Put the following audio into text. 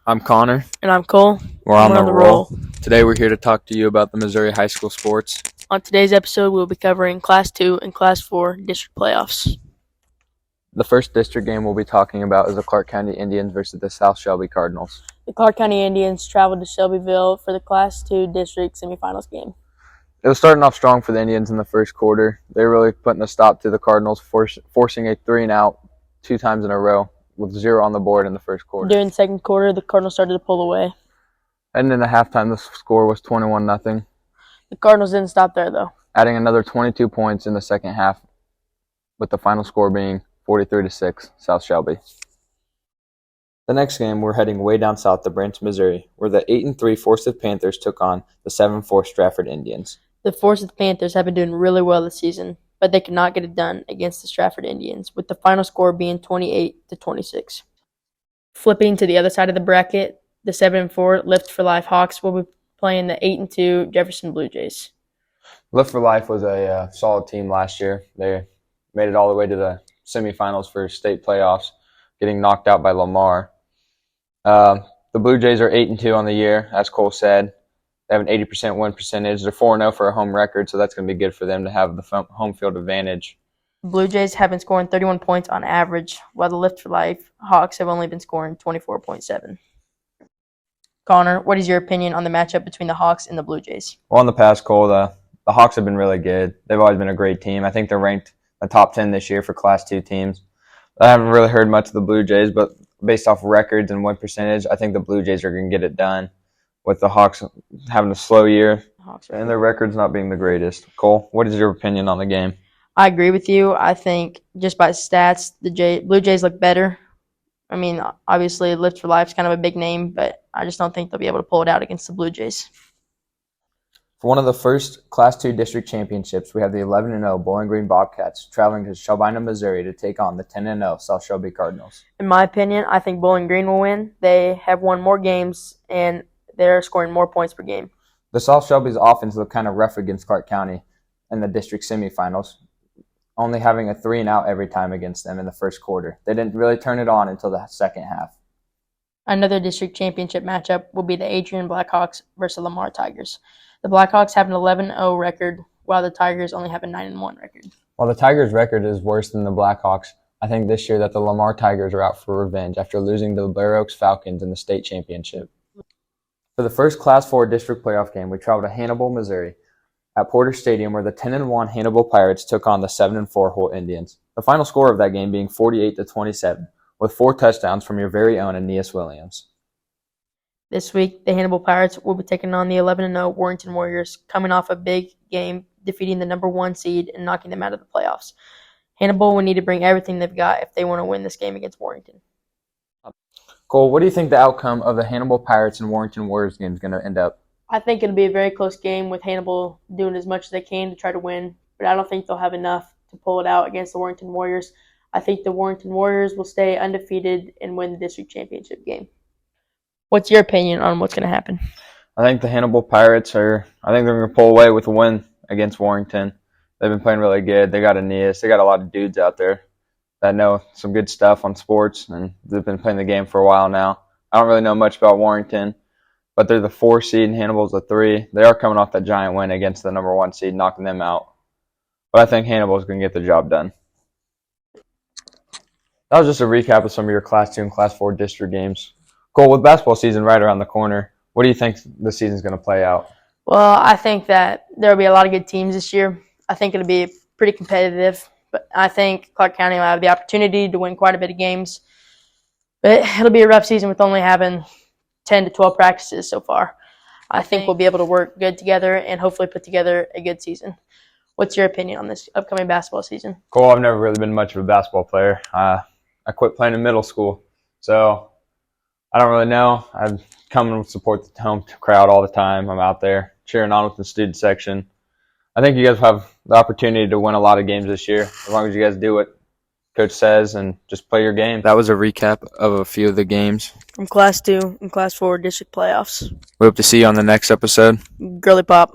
I'm Konnor. And I'm Kole. We're on the roll. Today we're here to talk to you about the Missouri high school sports. On today's episode, we'll be covering Class 2 and Class 4 district playoffs. The first district game we'll be talking about is the Clark County Indians versus the South Shelby Cardinals. The Clark County Indians traveled to Shelbyville for the Class 2 district semifinals game. It was starting off strong for the Indians in the first quarter. They were really putting a stop to the Cardinals, forcing a 3-and-out 2 times in a row with 0 on the board in the first quarter. During the second quarter, the Cardinals started to pull away. And in the halftime, the score was 21-0. The Cardinals didn't stop there, though, adding another 22 points in the second half, with the final score being 43-6, South Shelby. The next game, we're heading way down south to Branch, Missouri, where the 8-3 Forsyth Panthers took on the 7-4 Stratford Indians. The Forsyth Panthers have been doing really well this season, but they could not get it done against the Stratford Indians, with the final score being 28-26. Flipping to the other side of the bracket, the 7-4 Lift for Life Hawks will be playing the 8-2 Jefferson Blue Jays. Lift for Life was a solid team last year. They made it all the way to the semifinals for state playoffs, getting knocked out by Lamar. The Blue Jays are 8-2 on the year, as Kole said. They have an 80% win percentage. They're 4-0 for a home record, so that's going to be good for them to have the home field advantage. The Blue Jays have been scoring 31 points on average, while the Lift for Life Hawks have only been scoring 24.7. Konnor, what is your opinion on the matchup between the Hawks and the Blue Jays? Well, in the past, Kole, the Hawks have been really good. They've always been a great team. I think they're ranked in the top 10 this year for Class 2 teams. I haven't really heard much of the Blue Jays, but based off records and win percentage, I think the Blue Jays are going to get it done, with the Hawks having a slow year and their records not being the greatest. Kole, what is your opinion on the game? I agree with you. I think just by stats, the Blue Jays look better. I mean, obviously, Lift for Life is kind of a big name, but I just don't think they'll be able to pull it out against the Blue Jays. For one of the first Class 2 district championships, we have the 11-0 Bowling Green Bobcats traveling to Shelbina, Missouri to take on the 10-0 South Shelby Cardinals. In my opinion, I think Bowling Green will win. They have won more games, and they're scoring more points per game. The South Shelby's offense looked kind of rough against Clark County in the district semifinals, only having a 3-and-out every time against them in the first quarter. They didn't really turn it on until the second half. Another district championship matchup will be the Adrian Blackhawks versus Lamar Tigers. The Blackhawks have an 11-0 record, while the Tigers only have a 9-1 record. While the Tigers' record is worse than the Blackhawks, I think this year that the Lamar Tigers are out for revenge after losing to the Blair Oaks Falcons in the state championship. For the first Class 4 district playoff game, we traveled to Hannibal, Missouri, at Porter Stadium, where the 10-1 Hannibal Pirates took on the 7-4 Holt Indians. The final score of that game being 48-27, with 4 touchdowns from your very own Aeneas Williams. This week, the Hannibal Pirates will be taking on the 11-0 Warrington Warriors, coming off a big game, defeating the number 1 seed and knocking them out of the playoffs. Hannibal will need to bring everything they've got if they want to win this game against Warrington. Cole, what do you think the outcome of the Hannibal Pirates and Warrington Warriors game is going to end up? I think it'll be a very close game with Hannibal doing as much as they can to try to win, but I don't think they'll have enough to pull it out against the Warrington Warriors. I think the Warrington Warriors will stay undefeated and win the district championship game. What's your opinion on what's going to happen? I think the Hannibal Pirates they're going to pull away with a win against Warrington. They've been playing really good. They got Aeneas. They got a lot of dudes out there that know some good stuff on sports, and they've been playing the game for a while now. I don't really know much about Warrington, but they're the 4 seed and Hannibal's the 3. They are coming off that giant win against the number 1 seed, knocking them out. But I think Hannibal's going to get the job done. That was just a recap of some of your Class 2 and Class 4 district games. Cole, with basketball season right around the corner, what do you think the season's going to play out? Well, I think that there will be a lot of good teams this year. I think it'll be pretty competitive, but I think Clark County will have the opportunity to win quite a bit of games. But it'll be a rough season with only having 10 to 12 practices so far. I think we'll be able to work good together and hopefully put together a good season. What's your opinion on this upcoming basketball season? Cole, I've never really been much of a basketball player. I quit playing in middle school, so I don't really know. I come and support the home crowd all the time. I'm out there cheering on with the student section. I think you guys have the opportunity to win a lot of games this year, as long as you guys do what Coach says and just play your game. That was a recap of a few of the games from Class 2 and Class 4 district playoffs. We hope to see you on the next episode. Girly Pop.